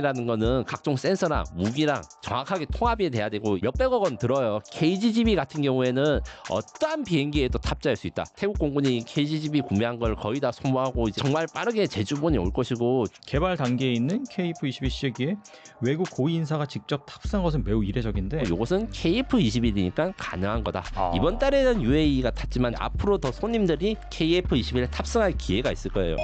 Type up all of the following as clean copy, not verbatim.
라는 거는 각종 센서랑 무기랑 정확하게 통합이 돼야 되고 몇백억 원 들어요. KGGB 같은 경우에는 어떠한 비행기에도 탑재할 수 있다. 태국 공군이 KGGB 구매한 걸 거의 다 소모하고 이제 정말 빠르게 제주본이 올 것이고, 개발 단계에 있는 KF-22 시제기에 외국 고위 인사가 직접 탑승한 것은 매우 이례적인데, 이것은 KF-21이니까 가능한 거다. 아. 이번 달에는 UAE가 탔지만 앞으로 더 손님들이 KF-21에 탑승할 기회가 있을 거예요.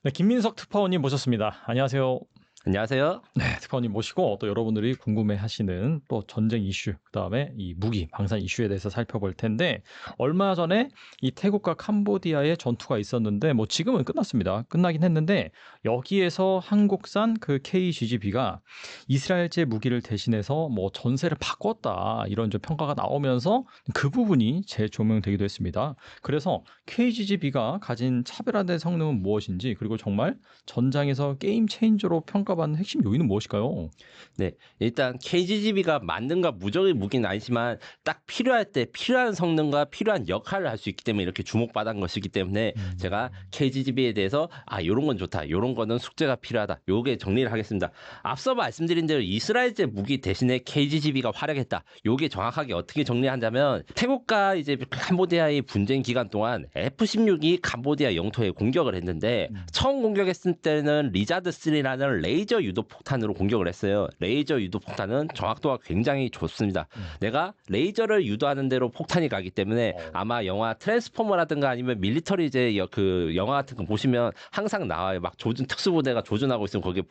네, 김민석 특파원님 모셨습니다. 안녕하세요. 안녕하세요. 네, 특파원님 모시고 또 여러분들이 궁금해하시는 또 전쟁 이슈, 그다음에 이 무기 방산 이슈에 대해서 살펴볼 텐데, 얼마 전에 이 태국과 캄보디아의 전투가 있었는데 뭐 지금은 끝났습니다. 끝나긴 했는데 여기에서 한국산 그 KGGB가 이스라엘제 무기를 대신해서 뭐 전세를 바꿨다, 이런 좀 평가가 나오면서 그 부분이 재조명되기도 했습니다. 그래서 KGGB가 가진 차별화된 성능은 무엇인지, 그리고 정말 전장에서 게임 체인저로 평가받는 핵심 요인은 무엇일까요? 네, 일단 KGGB가 만능과 무적의 무기는 아니지만 딱 필요할 때 필요한 성능과 필요한 역할을 할 수 있기 때문에 이렇게 주목받은 것이기 때문에 제가 KGGB에 대해서 요런 건 좋다, 요런 거는 숙제가 필요하다, 요게 정리를 하겠습니다. 앞서 말씀드린 대로 이스라엘제 무기 대신에 KGGB가 활약했다. 요게 정확하게 어떻게 정리한다면, 태국과 이제 캄보디아의 분쟁 기간 동안 F-16이 캄보디아 영토에 공격을 했는데, 처음 공격했을 때는 리자드3라는 레이저 유도 폭탄으로 공격을 했어요. 레이저 유도 폭탄은 정확도가 굉장히 좋습니다. 내가 레이저를 유도하는 대로 폭탄이 가기 때문에 아마 영화 트랜스포머라든가 아니면 밀리터리 이제 그 영화 같은 거 보시면 항상 나와요. 막 특수부대가 조준하고 있으면 거기에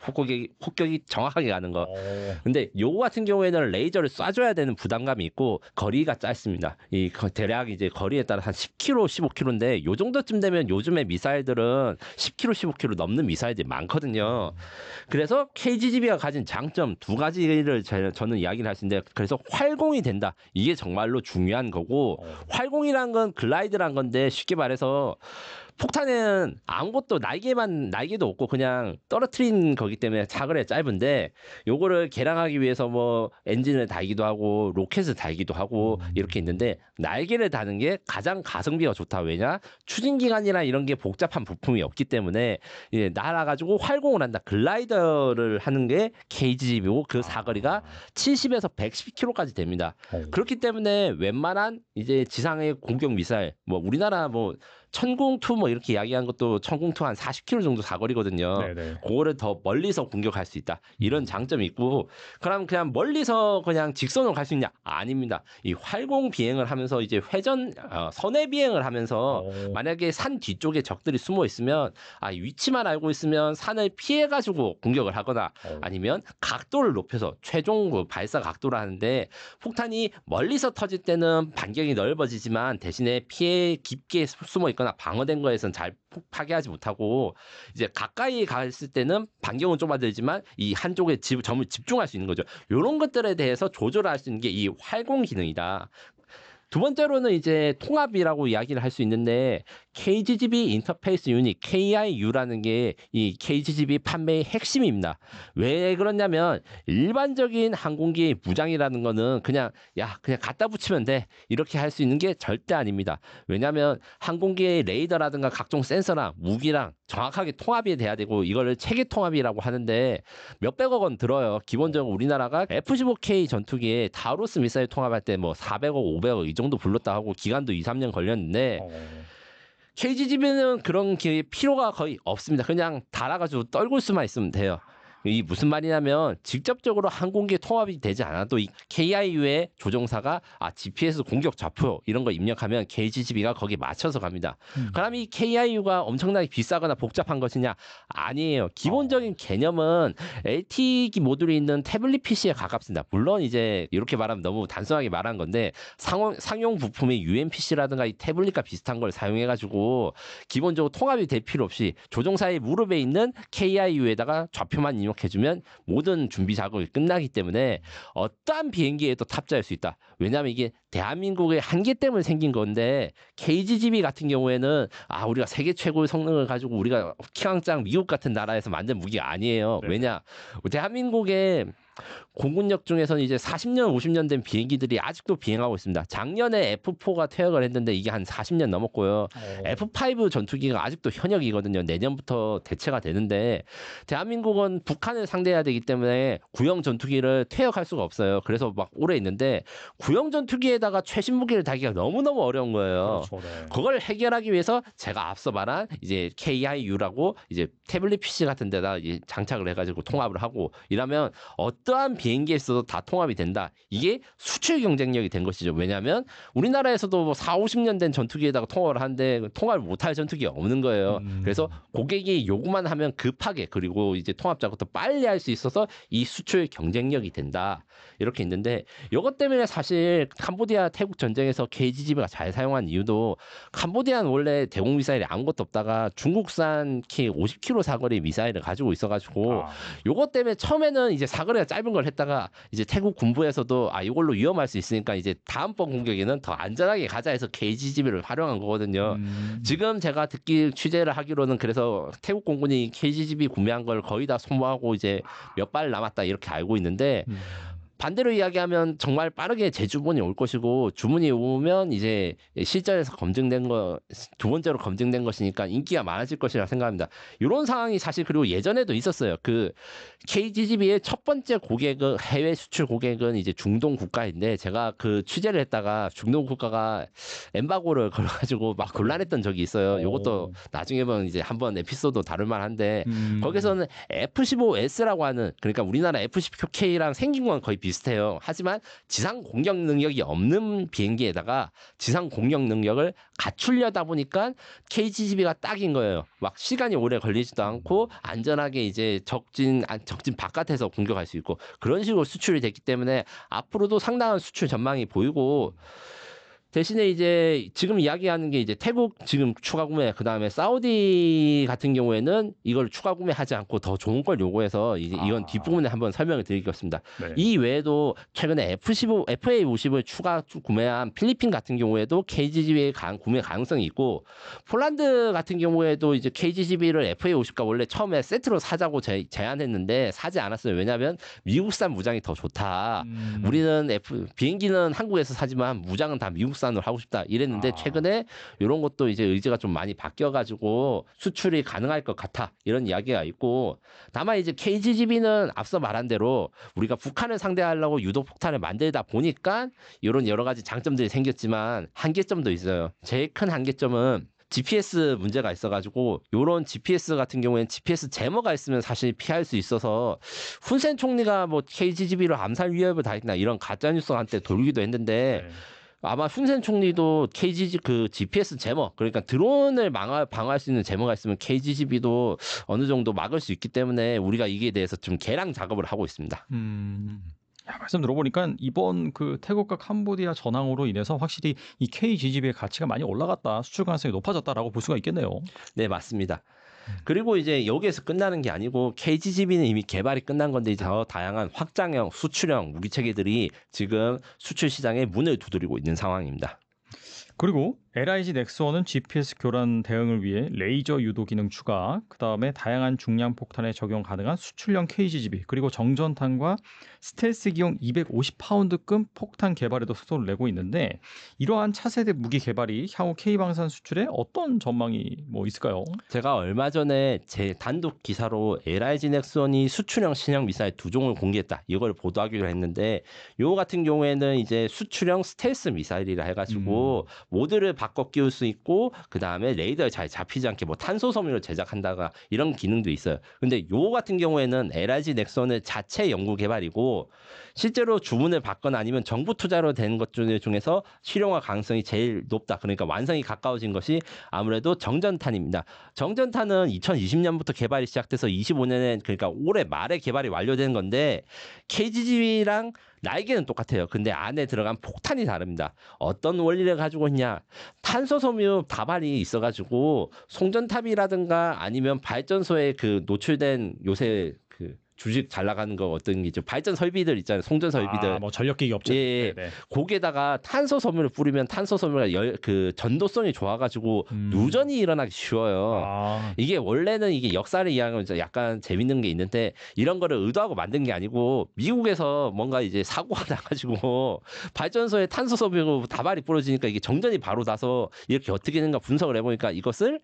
폭격이 정확하게 가는 거. 근데 요거 같은 경우에는 레이저를 쏴줘야 되는 부담감이 있고 거리가 짧습니다. 대략 이제 거리에 따라 한 10km, 15km인데 요 정도쯤 되면 요즘에 미사일들은 10km, 15km 넘는 미사일들이 많거든요. 그래서 KGGB가 가진 장점 두 가지를 저는 이야기를 할 수 있는데, 그래서 활공이 된다. 이게 정말로 중요한 거고, 활공이란 건 글라이드란 건데, 쉽게 말해서 폭탄은 아무것도 날개도 없고 그냥 떨어뜨린 거기 때문에 사거리가 짧은데, 요거를 개량하기 위해서 뭐 엔진을 달기도 하고 로켓을 달기도 하고 이렇게 있는데, 날개를 다는 게 가장 가성비가 좋다. 왜냐? 추진기관이나 이런 게 복잡한 부품이 없기 때문에 이제 날아가지고 활공을 한다. 글라이더를 하는 게 KGB고 그 사거리가 70에서 110km까지 됩니다. 그렇기 때문에 웬만한 이제 지상의 공격 미사일, 뭐 우리나라 뭐 천궁2 뭐 이렇게 이야기한 것도 천궁2 한 40km 정도 사거리거든요. 네네. 그거를 더 멀리서 공격할 수 있다. 이런 장점이 있고, 그럼 그냥 멀리서 그냥 직선으로 갈 수 있냐? 아닙니다. 이 활공 비행을 하면서 이제 선해 비행을 하면서 만약에 산 뒤쪽에 적들이 숨어 있으면 위치만 알고 있으면 산을 피해 가지고 공격을 하거나 아니면 각도를 높여서 최종 발사 각도를 하는데, 폭탄이 멀리서 터질 때는 반경이 넓어지지만 대신에 피해 깊게 숨어 있거나 방어된 거에선 잘 파괴하지 못하고, 이제 가까이 갔을 때는 반경은 좁아들지만 이 한쪽에 점을 집중할 수 있는 거죠. 이런 것들에 대해서 조절을 할 수 있는 게 이 활공 기능이다. 두 번째로는 이제 통합이라고 이야기를 할 수 있는데, KGGB 인터페이스 유닛 KIU라는 게 이 KGGB 판매의 핵심입니다. 왜 그러냐면, 일반적인 항공기의 무장이라는 거는 그냥 갖다 붙이면 돼, 이렇게 할 수 있는 게 절대 아닙니다. 왜냐하면 항공기의 레이더라든가 각종 센서랑 무기랑 정확하게 통합이 돼야 되고, 이거를 체계 통합이라고 하는데 몇백억 원 들어요. 기본적으로 우리나라가 F-15K 전투기에 다우루스 미사일 통합할 때 뭐 400억, 500억 이 정도 불렀다 하고 기간도 2, 3년 걸렸는데, KGGB는 그런 필요가 거의 없습니다. 그냥 달아가지고 떨굴 수만 있으면 돼요. 이 무슨 말이냐면, 직접적으로 항공기 통합이 되지 않아도 이 KIU의 조종사가 GPS 공격 좌표 이런 거 입력하면 KGGB가 거기에 맞춰서 갑니다. 그럼 이 KIU가 엄청나게 비싸거나 복잡한 것이냐? 아니에요. 기본적인 개념은 LTE 모듈이 있는 태블릿 PC에 가깝습니다. 물론 이제 이렇게 말하면 너무 단순하게 말한 건데, 상용 부품이 UMPC라든가 이 태블릿과 비슷한 걸 사용해가지고 기본적으로 통합이 될 필요 없이 조종사의 무릎에 있는 KIU에다가 좌표만 입력 등록해주면 모든 준비 작업이 끝나기 때문에 어떠한 비행기에도 탑재할 수 있다. 왜냐하면 이게 대한민국의 한계 때문에 생긴 건데 KGGB 같은 경우에는 우리가 세계 최고의 성능을 가지고 우리가 킹왕짱 미국 같은 나라에서 만든 무기가 아니에요. 네. 왜냐? 대한민국의 공군력 중에서는 이제 40년, 50년 된 비행기들이 아직도 비행하고 있습니다. 작년에 F4가 퇴역을 했는데 이게 한 40년 넘었고요. F5 전투기가 아직도 현역이거든요. 내년부터 대체가 되는데 대한민국은 북한을 상대해야 되기 때문에 구형 전투기를 퇴역할 수가 없어요. 그래서 막 오래 있는데 구형 전투기에다가 최신 무기를 달기가 너무너무 어려운 거예요. 그렇죠. 네. 그걸 해결하기 위해서 제가 앞서 말한 이제 KIU라고 이제 태블릿 PC 같은 데다 이제 장착을 해가지고 통합을 하고 이러면 어떠한 비행기에서도 다 통합이 된다. 이게 수출 경쟁력이 된 것이죠. 왜냐하면 우리나라에서도 뭐 4, 50년 된 전투기에다가 통합을 하는데 통합을 못할 전투기가 없는 거예요. 그래서 고객이 요구만 하면 급하게 그리고 이제 통합 작업도 빨리 할 수 있어서 이 수출 경쟁력이 된다. 이렇게 있는데 이것 때문에 사실 캄보디아 태국 전쟁에서 KGGB가 잘 사용한 이유도 캄보디아는 원래 대공 미사일이 아무것도 없다가 중국산 K50km 사거리 미사일을 가지고 있어가지고 요것 때문에 처음에는 이제 사거리가 짧은 걸 했다가 이제 태국 군부에서도 이걸로 위험할 수 있으니까 이제 다음번 공격에는 더 안전하게 가자 해서 KGGB를 활용한 거거든요. 지금 제가 취재를 하기로는 그래서 태국 공군이 KGGB 구매한 걸 거의 다 소모하고 이제 몇 발 남았다 이렇게 알고 있는데 반대로 이야기하면 정말 빠르게 재주문이 올 것이고 주문이 오면 이제 실전에서 검증된 거 두 번째로 검증된 것이니까 인기가 많아질 것이라 생각합니다. 이런 상황이 사실 그리고 예전에도 있었어요. 그 KGGB의 첫 번째 고객은 해외 수출 고객은 이제 중동 국가인데 제가 그 취재를 했다가 중동 국가가 엠바고를 걸어가지고 막 곤란했던 적이 있어요. 이것도 나중에 보면 이제 한번 에피소드 다룰 만한데 거기서는 F-15S라고 하는 그러니까 우리나라 F-19K랑 생긴 건 거의 비슷해요. 하지만 지상 공격 능력이 없는 비행기에다가 지상 공격 능력을 갖추려다 보니까 KGGB가 딱인 거예요. 막 시간이 오래 걸리지도 않고 안전하게 이제 적진 바깥에서 공격할 수 있고 그런 식으로 수출이 됐기 때문에 앞으로도 상당한 수출 전망이 보이고 대신에 이제 지금 이야기하는 게 이제 태국 지금 추가 구매 그다음에 사우디 같은 경우에는 이걸 추가 구매하지 않고 더 좋은 걸 요구해서 이제 이건 뒷부분에 한번 설명을 드리겠습니다. 네. 이 외에도 최근에 FA50을 추가 구매한 필리핀 같은 경우에도 KGGB의 구매 가능성이 있고 폴란드 같은 경우에도 이제 KGGB를 FA50과 원래 처음에 세트로 사자고 제안했는데 사지 않았어요. 왜냐하면 미국산 무장이 더 좋다. 우리는 비행기는 한국에서 사지만 무장은 다 미국산으로 하고 싶다 이랬는데 최근에 이런 것도 이제 의지가 좀 많이 바뀌어가지고 수출이 가능할 것 같아 이런 이야기가 있고 다만 이제 KGGB는 앞서 말한 대로 우리가 북한을 상대하려고 유도 폭탄을 만들다 보니까 이런 여러 가지 장점들이 생겼지만 한계점도 있어요. 제일 큰 한계점은 GPS 문제가 있어가지고 요런 GPS 같은 경우에는 GPS 제머가 있으면 사실 피할 수 있어서 훈센 총리가 뭐 KGGB로 암살 위협을 당했나 이런 가짜 뉴스가 한때 돌기도 했는데 아마 훈센 총리도 KGG 그 GPS 제머 그러니까 드론을 방어할 수 있는 제머가 있으면 KGGB도 어느 정도 막을 수 있기 때문에 우리가 이게 대해서 좀 개량 작업을 하고 있습니다. 말씀 들어보니까 이번 그 태국과 캄보디아 전황으로 인해서 확실히 이 KGGB의 가치가 많이 올라갔다, 수출 가능성이 높아졌다라고 볼 수가 있겠네요. 네, 맞습니다. 그리고 이제 여기에서 끝나는 게 아니고 KGGB는 이미 개발이 끝난 건데 이제 더 다양한 확장형, 수출형 무기 체계들이 지금 수출 시장에 문을 두드리고 있는 상황입니다. 그리고 LIG 넥스원은 GPS 교란 대응을 위해 레이저 유도 기능 추가, 그다음에 다양한 중량 폭탄에 적용 가능한 수출형 KGGB, 그리고 정전탄과 스텔스기용 250파운드급 폭탄 개발에도 속도를 내고 있는데 이러한 차세대 무기 개발이 향후 K방산 수출에 어떤 전망이 뭐 있을까요? 제가 얼마 전에 제 단독 기사로 LIG 넥스원이 수출형 신형 미사일 2종을 공개했다. 이걸 보도하기로 했는데 요 같은 경우에는 이제 수출형 스텔스 미사일이라 해가지고 모드를 바꿔 끼울 수 있고 그 다음에 레이더에 잘 잡히지 않게 뭐 탄소 섬유를 제작한다가 이런 기능도 있어요. 근데 요 같은 경우에는 LIG 넥슨의 자체 연구 개발이고 실제로 주문을 받거나 아니면 정부 투자로 된 것 중에서 실용화 가능성이 제일 높다. 그러니까 완성이 가까워진 것이 아무래도 정전탄입니다. 정전탄은 2020년부터 개발이 시작돼서 25년에 그러니까 올해 말에 개발이 완료된 건데 KGGB랑 날개는 똑같아요. 근데 안에 들어간 폭탄이 다릅니다. 어떤 원리를 가지고 있냐? 탄소섬유 다발이 있어가지고 송전탑이라든가 아니면 발전소에 그 노출된 요새 그 주식 잘 나가는 거 어떤 게 좀 발전 설비들 있잖아요. 송전 설비들. 뭐 전력기기 업체. 예, 네네. 거기에다가 탄소 섬유를 뿌리면 탄소 섬유가 그 전도성이 좋아가지고 누전이 일어나기 쉬워요. 이게 원래는 이게 역사를 이해하면 약간 재밌는 게 있는데 이런 거를 의도하고 만든 게 아니고 미국에서 뭔가 이제 사고가 나가지고 발전소에 탄소 섬유 다발이 뿌려지니까 이게 정전이 바로 나서 이렇게 어떻게 되는가 분석을 해보니까 이것을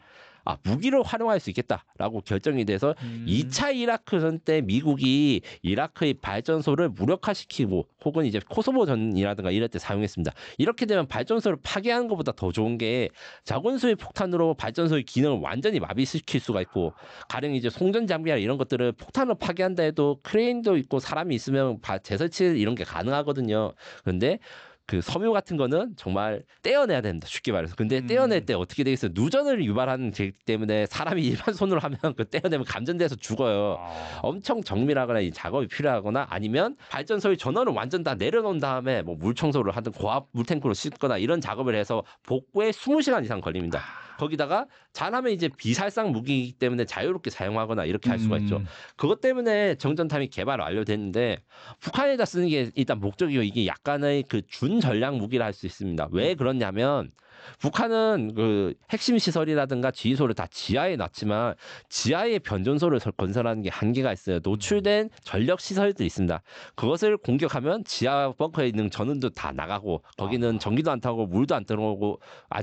무기로 활용할 수 있겠다라고 결정이 돼서 2차 이라크전 때 미국이 이라크의 발전소를 무력화시키고 혹은 이제 코소보전이라든가 이럴 때 사용했습니다. 이렇게 되면 발전소를 파괴하는 것보다 더 좋은 게 자본수의 폭탄으로 발전소의 기능을 완전히 마비시킬 수가 있고 가령 이제 송전 장비나 이런 것들을 폭탄으로 파괴한다 해도 크레인도 있고 사람이 있으면 재설치 이런 게 가능하거든요. 그런데 그 섬유 같은 거는 정말 떼어내야 된다. 쉽게 말해서. 근데 떼어낼 때 어떻게 되겠어요? 누전을 유발하는 제 때문에 사람이 일반 손으로 하면 그 떼어내면 감전돼서 죽어요. 엄청 정밀하거나 이 작업이 필요하거나 아니면 발전소의 전원을 완전 다 내려놓은 다음에 뭐 물 청소를 하든 고압 물탱크로 씻거나 이런 작업을 해서 복구에 20시간 이상 걸립니다. 거기다가 잘하면 이제 비살상 무기이기 때문에 자유롭게 사용하거나 이렇게 할 수가 있죠. 그것 때문에 정전탄이 개발 완료됐는데 북한에다 쓰는 게 일단 목적이요. 이게 약간의 그 준전략 무기를 할 수 있습니다. 왜 그러냐면 북한은 그 핵심 시설이라든가 지휘소를 다 지하에 놨지만 지하에 변전소를 건설하는 게 한계가 있어요. 노출된 전력 시설들이 있습니다. 그것을 공격하면 지하 벙커에 있는 전원도 다 나가고 거기는 전기도 안 타고 물도 안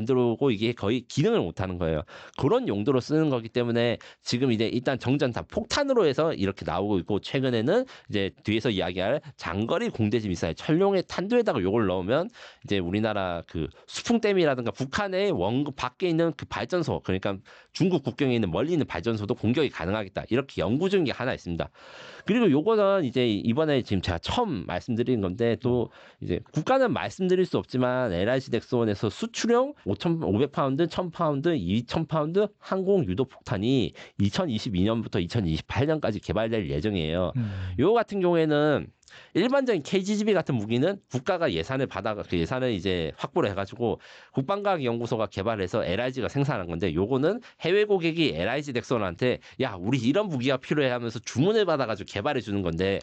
들어오고 이게 거의 기능을 못 하는 거예요. 그런 용도로 쓰는 거기 때문에 지금 이제 일단 정전탄 폭탄으로 해서 이렇게 나오고 있고 최근에는 이제 뒤에서 이야기할 장거리 공대지 미사일 철룡의 탄두에다가 요걸 넣으면 이제 우리나라 그 수풍댐이라든가 북한의 원급 밖에 있는 그 발전소 그러니까 중국 국경에 있는 멀리 있는 발전소도 공격이 가능하겠다. 이렇게 연구 중인 게 하나 있습니다. 그리고 요거는 이제 이번에 지금 제가 처음 말씀드린 건데 또 이제 국가는 말씀드릴 수 없지만 LIG 덱스원에서 수출용 5,500파운드, 1,000파운드, 2,000파운드 항공 유도 폭탄이 2022년부터 2028년까지 개발될 예정이에요. 요 같은 경우에는 일반적인 KGB 같은 무기는 국가가 예산을 받아가 그 예산을 이제 확보를 해가지고 국방과학연구소가 개발해서 LIG가 생산한 건데 요거는 해외 고객이 LIG 덱스원한테 야 우리 이런 무기가 필요해 하면서 주문을 받아가지고 개발해 주는 건데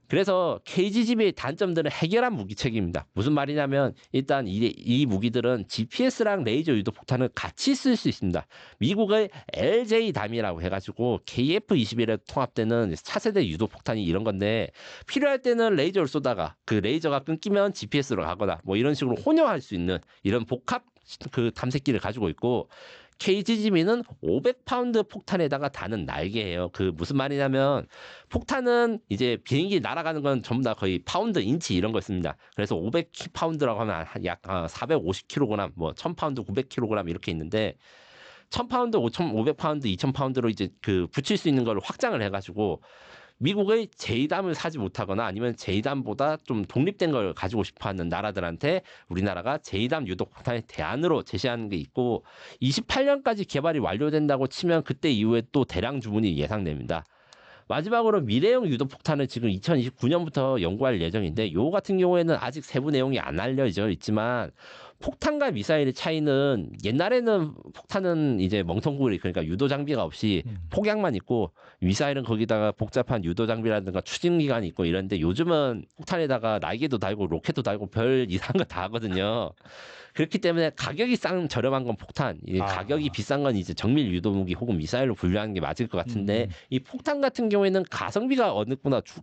그래서 KGB의 단점들은 해결한 무기체계입니다. 무슨 말이냐면 일단 이 무기들은 GPS랑 레이저 유도 폭탄을 같이 쓸 수 있습니다. 미국의 LJ담이라고 해가지고 KF-21에 통합되는 차세대 유도 폭탄이 이런 건데 필요할 때는 레이저를 쏘다가 그 레이저가 끊기면 GPS로 가거나 뭐 이런 식으로 혼용할 수 있는 이런 복합 그 탐색기를 가지고 있고 KGB는 500파운드 폭탄에다가 다는 날개예요. 그 무슨 말이냐면 폭탄은 이제 비행기 날아가는 건 전부 다 거의 파운드, 인치 이런 거 씁니다. 그래서 500파운드라고 하면 약 450kg, 뭐 1000파운드, 900kg 이렇게 있는데 1000파운드, 500파운드, 2000파운드로 이제 그 붙일 수 있는 걸 확장을 해가지고 미국의 제이담을 사지 못하거나 아니면 제이담보다 좀 독립된 걸 가지고 싶어하는 나라들한테 우리나라가 제이담 유도폭탄의 대안으로 제시하는 게 있고 28년까지 개발이 완료된다고 치면 그때 이후에 또 대량 주문이 예상됩니다. 마지막으로 미래형 유도폭탄을 지금 2029년부터 연구할 예정인데 요 같은 경우에는 아직 세부 내용이 안 알려져 있지만 폭탄과 미사일의 차이는 옛날에는 폭탄은 이제 멍텅구리 그러니까 유도 장비가 없이 폭약만 있고 미사일은 거기다가 복잡한 유도 장비라든가 추진 기관이 있고 이런데 요즘은 폭탄에다가 날개도 달고 로켓도 달고 별 이상한 거 다 하거든요. 그렇기 때문에 가격이 저렴한 건 폭탄, 가격이 비싼 건 이제 정밀 유도 무기 혹은 미사일로 분류하는 게 맞을 것 같은데 이 폭탄 같은 경우에는 가성비가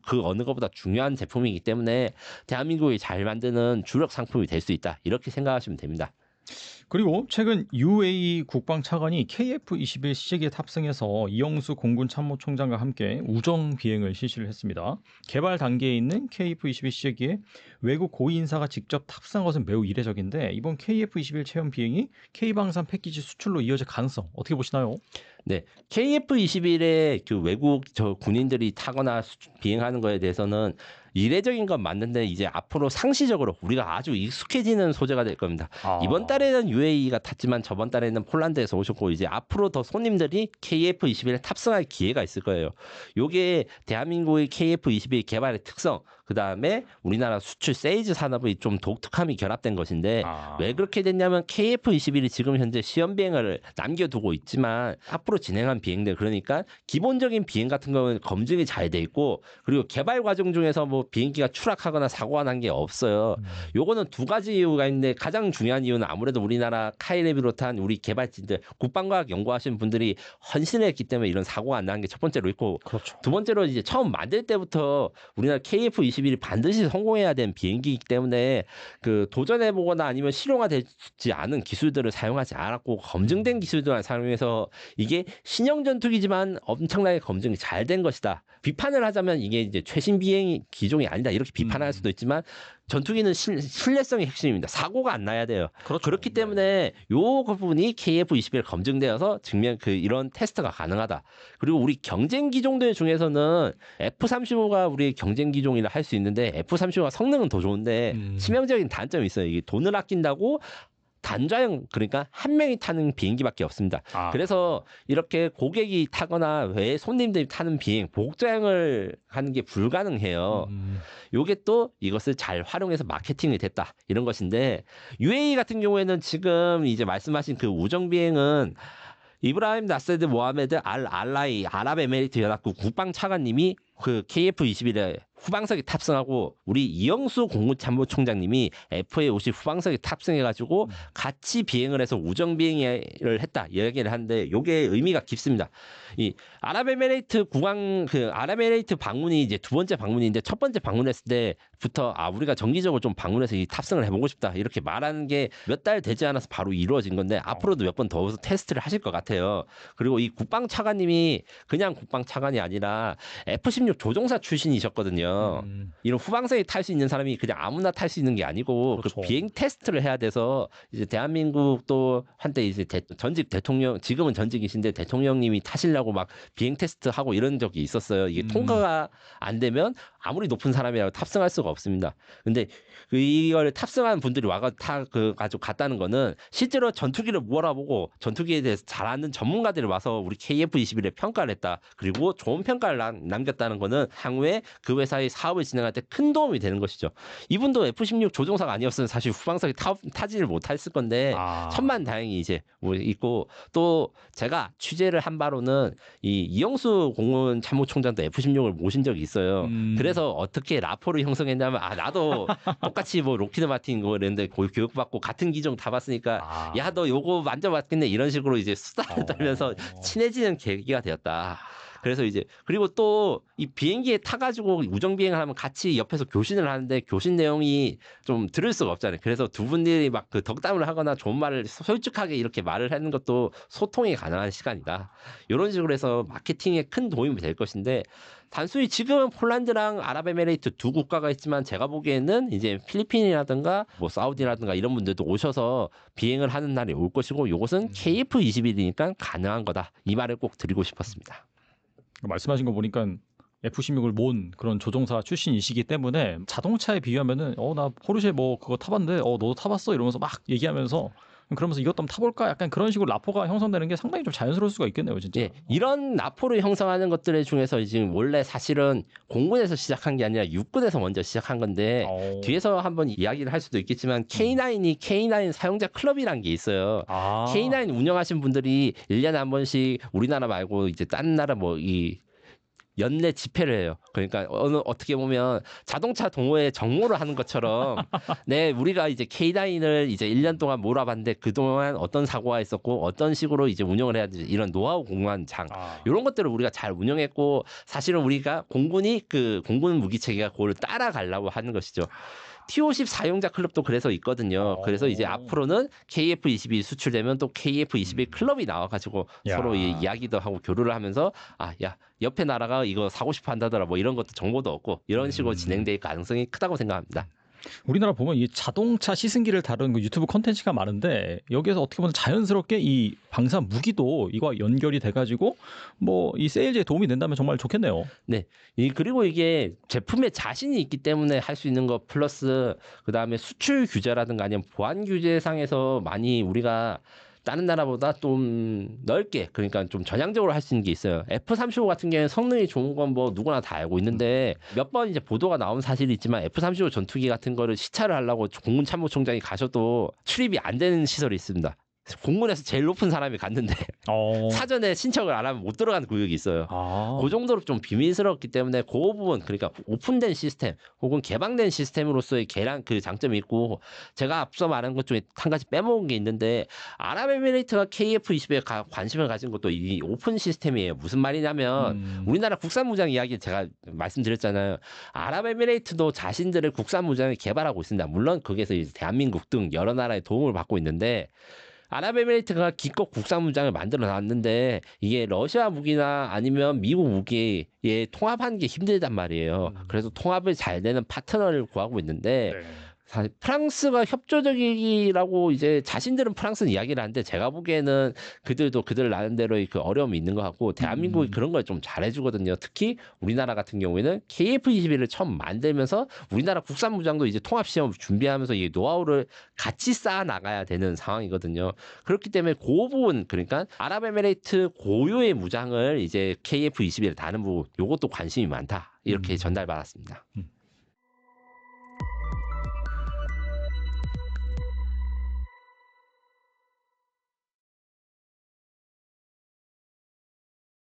그 어느 것보다 중요한 제품이기 때문에 대한민국이 잘 만드는 주력 상품이 될 수 있다. 이렇게 생각하시면 됩니다. 그리고 최근 UAE 국방차관이 KF-21 시제기에 탑승해서 이영수 공군 참모총장과 함께 우정 비행을 실시를 했습니다. 개발 단계에 있는 KF-21 시제기에 외국 고위 인사가 직접 탑승한 것은 매우 이례적인데 이번 KF-21 체험 비행이 K방산 패키지 수출로 이어질 가능성 어떻게 보시나요? 네, KF-21의 그 외국 군인들이 타거나 비행하는 거에 대해서는 이례적인 건 맞는데 이제 앞으로 상시적으로 우리가 아주 익숙해지는 소재가 될 겁니다. 이번 달에는 UAE가 탔지만 저번 달에는 폴란드에서 오셨고 이제 앞으로 더 손님들이 KF-21에 탑승할 기회가 있을 거예요. 요게 대한민국의 KF-21 개발의 특성 그다음에 우리나라 수출 세일즈 산업의 좀 독특함이 결합된 것인데 왜 그렇게 됐냐면 KF-21이 지금 현재 시험 비행을 남겨두고 있지만 앞으로 진행한 비행들 그러니까 기본적인 비행 같은 경우는 검증이 잘 돼 있고 그리고 개발 과정 중에서 뭐 비행기가 추락하거나 사고가 난 게 없어요. 요거는 두 가지 이유가 있는데 가장 중요한 이유는 아무래도 우리나라 카이를 비롯한 우리 개발진들 국방과학 연구하시는 분들이 헌신을 했기 때문에 이런 사고가 안 나는 게 첫 번째로 있고 그렇죠. 두 번째로 이제 처음 만들 때부터 우리나라 KF-21이 반드시 성공해야 되는 비행기이기 때문에 그 도전해보거나 아니면 실용화되지 않은 기술들을 사용하지 않았고 검증된 기술들만 사용해서 이게 신형 전투기지만 엄청나게 검증이 잘 된 것이다. 비판을 하자면 이게 이제 최신 비행 기종이 아니다. 이렇게 비판할 수도 있지만 전투기는 신뢰성이 핵심입니다. 사고가 안 나야 돼요. 그렇죠. 그렇기 때문에 요 부분이 KF-21 검증되어서 증명 이런 테스트가 가능하다. 그리고 우리 경쟁 기종들 중에서는 F-35가 우리 경쟁 기종이라 할 수 있는데 F-35가 성능은 더 좋은데 치명적인 단점이 있어요. 이게 돈을 아낀다고 단좌형 그러니까 한 명이 타는 비행기밖에 없습니다. 그래서 이렇게 고객이 타거나 외 손님들이 타는 비행 복좌형을 하는 게 불가능해요. 요게 또 이것을 잘 활용해서 마케팅이 됐다 이런 것인데 UAE 같은 경우에는 지금 이제 말씀하신 그 우정 비행은 이브라임 나세드 모하메드 알 알라이 아랍에미리트 연합국 국방차관님이 그 KF-21에 후방석에 탑승하고 우리 이영수 공군참모총장님이 FA-50 후방석에 탑승해가지고 같이 비행을 해서 우정 비행을 했다 이야기를 하는데 이게 의미가 깊습니다. 이 아랍에미레이트 아랍에미레이트 방문이 이제 두 번째 방문인데 첫 번째 방문했을 때부터 우리가 정기적으로 좀 방문해서 이 탑승을 해보고 싶다 이렇게 말하는 게 몇 달 되지 않아서 바로 이루어진 건데 앞으로도 몇 번 더 테스트를 하실 것 같아요. 그리고 이 국방차관님이 그냥 국방차관이 아니라 F-16 조종사 출신이셨거든요. 이런 후방석에 탈 수 있는 사람이 그냥 아무나 탈 수 있는 게 아니고 그렇죠. 그 비행 테스트를 해야 돼서 이제 대한민국도 한때 이제 전직 대통령 지금은 전직이신데 대통령님이 타시려고 막 비행 테스트 하고 이런 적이 있었어요. 이게 통과가 안 되면 아무리 높은 사람이라도 탑승할 수가 없습니다. 근데 이걸 탑승한 분들이 가지고 갔다는 거는 실제로 전투기를 몰아보고 전투기에 대해서 잘 아는 전문가들이 와서 우리 KF-21에 평가를 했다. 그리고 좋은 평가를 남겼다는 거는 향후에 그 회사의 사업을 진행할 때 큰 도움이 되는 것이죠. 이분도 F-16 조종사가 아니었으면 사실 후방석에 타지를 못했을 건데 천만다행히 이제 뭐 있고 또 제가 취재를 한 바로는 이 이영수 공군 참모총장도 F-16을 모신 적이 있어요. 그래서 어떻게 라포를 형성했냐면 나도 똑같이 뭐 로키드 마틴 거 이랬는데 교육받고 같은 기종 다 봤으니까 야 너 요거 만져봤겠네 이런 식으로 이제 수다를 떨면서 친해지는 계기가 되었다. 그래서 이제 그리고 또 이 비행기에 타가지고 우정 비행을 하면 같이 옆에서 교신을 하는데 교신 내용이 좀 들을 수가 없잖아요. 그래서 두 분들이 막 그 덕담을 하거나 좋은 말을 솔직하게 이렇게 말을 하는 것도 소통이 가능한 시간이다. 이런 식으로 해서 마케팅에 큰 도움이 될 것인데 단순히 지금은 폴란드랑 아랍에미레이트 두 국가가 있지만 제가 보기에는 이제 필리핀이라든가 뭐 사우디라든가 이런 분들도 오셔서 비행을 하는 날이 올 것이고 이것은 KF-21이니까 가능한 거다. 이 말을 꼭 드리고 싶었습니다. 말씀하신 거 보니까 F-16을 모은 그런 조종사 출신이시기 때문에 자동차에 비유하면은 나 포르쉐 뭐 그거 타봤는데 너도 타봤어 이러면서 막 얘기하면서 그러면서 이것도 한번 타볼까 약간 그런 식으로 라포가 형성되는 게 상당히 좀 자연스러울 수가 있겠네요 진짜. 예, 이런 라포를 형성하는 것들 중에서 지금 원래 사실은 공군에서 시작한 게 아니라 육군에서 먼저 시작한 건데 뒤에서 한번 이야기를 할 수도 있겠지만 K9이 K9 사용자 클럽이란 게 있어요. K9 운영하신 분들이 1년에 한 번씩 우리나라 말고 이제 다른 나라 연내 집회를 해요. 그러니까 어떻게 보면 자동차 동호회 정모를 하는 것처럼 우리가 이제 K9을 이제 1년 동안 몰아봤는데 그동안 어떤 사고가 있었고 어떤 식으로 이제 운영을 해야 되지 이런 노하우 공유장 이런 것들을 우리가 잘 운영했고 사실은 우리가 공군이 그 공군 무기 체계가 그걸 따라가려고 하는 것이죠. T-50 사용자 클럽도 그래서 있거든요. 그래서 이제 앞으로는 KF-21 수출되면 또 KF-21 클럽이 나와가지고 서로 이야기도 하고 교류를 하면서 야 옆에 나라가 이거 사고 싶어 한다더라 뭐 이런 것도 정보도 얻고 이런 식으로 진행될 가능성이 크다고 생각합니다. 우리나라 보면 이 자동차 시승기를 다루는 그 유튜브 콘텐츠가 많은데 여기에서 어떻게 보면 자연스럽게 이 방산 무기도 이거 연결이 돼가지고 뭐 이 세일즈에 도움이 된다면 정말 좋겠네요. 네. 그리고 이게 제품에 자신이 있기 때문에 할 수 있는 것 플러스 그 다음에 수출 규제라든가 아니면 보안 규제상에서 많이 우리가 다른 나라보다 좀 넓게 그러니까 좀 전향적으로 할 수 있는 게 있어요. F-35 같은 경우에는 성능이 좋은 건 뭐 누구나 다 알고 있는데 몇 번 이제 보도가 나온 사실이 있지만 F-35 전투기 같은 거를 시찰을 하려고 공군 참모총장이 가셔도 출입이 안 되는 시설이 있습니다. 공군에서 제일 높은 사람이 갔는데 사전에 신청을 안 하면 못 들어가는 구역이 있어요. 그 정도로 좀 비밀스럽기 때문에 그 부분 그러니까 오픈된 시스템 혹은 개방된 시스템으로서의 개량 그 장점이 있고 제가 앞서 말한 것 중에 한 가지 빼먹은 게 있는데 아랍에미레이트가 KF-21에 관심을 가진 것도 이 오픈 시스템이에요. 무슨 말이냐면 우리나라 국산무장 이야기 제가 말씀드렸잖아요. 아랍에미레이트도 자신들의 국산무장을 개발하고 있습니다. 물론 거기에서 이제 대한민국 등 여러 나라의 도움을 받고 있는데 아랍에미레이트가 기껏 국산무장을 만들어 놨는데 이게 러시아 무기나 아니면 미국 무기에 통합하는 게 힘들단 말이에요. 그래서 통합을 잘 되는 파트너를 구하고 있는데 사실 프랑스가 협조적이라고 이제 자신들은 프랑스는 이야기를 하는데 제가 보기에는 그들도 그들 나름대로의 그 어려움이 있는 것 같고 대한민국이 그런 걸 좀 잘해주거든요. 특히 우리나라 같은 경우에는 KF-21을 처음 만들면서 우리나라 국산 무장도 이제 통합 시험을 준비하면서 이 노하우를 같이 쌓아 나가야 되는 상황이거든요. 그렇기 때문에 그 부분 그러니까 아랍에미레이트 고유의 무장을 이제 KF-21에 다는 부분 요것도 관심이 많다 이렇게 전달받았습니다.